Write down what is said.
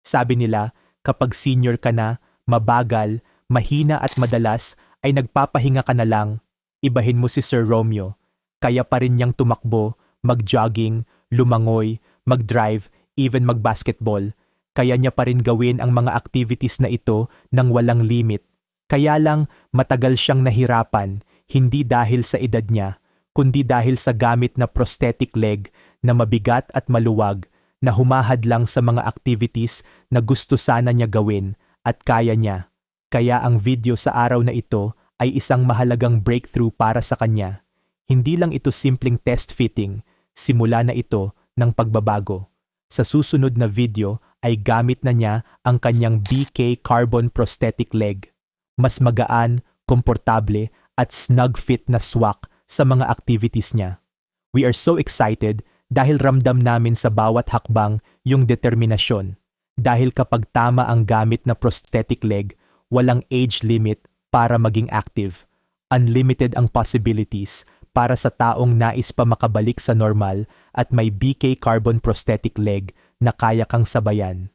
Sabi nila, kapag senior ka na, mabagal, mahina at madalas ay nagpapahinga ka na lang. Ibahin mo si Sir Romeo. Kaya pa rin niyang tumakbo, mag-jogging, lumangoy, mag-drive, even mag-basketball. Kaya niya pa rin gawin ang mga activities na ito nang walang limit. Kaya lang matagal siyang nahirapan, hindi dahil sa edad niya, kundi dahil sa gamit na prosthetic leg na mabigat at maluwag na humahad lang sa mga activities na gusto sana niya gawin at kaya niya. Kaya ang video sa araw na ito ay isang mahalagang breakthrough para sa kanya. Hindi lang ito simpleng test fitting, simula na ito ng pagbabago. Sa susunod na video ay gamit na niya ang kanyang BK Carbon Prosthetic Leg. Mas magaan, komportable at snug fit na swak sa mga activities niya. We are so excited dahil ramdam namin sa bawat hakbang yung determinasyon. Dahil kapag tama ang gamit na prosthetic leg, walang age limit para maging active. Unlimited ang possibilities para sa taong nais pa makabalik sa normal at may BK Carbon Prosthetic Leg na kaya kang sabayan.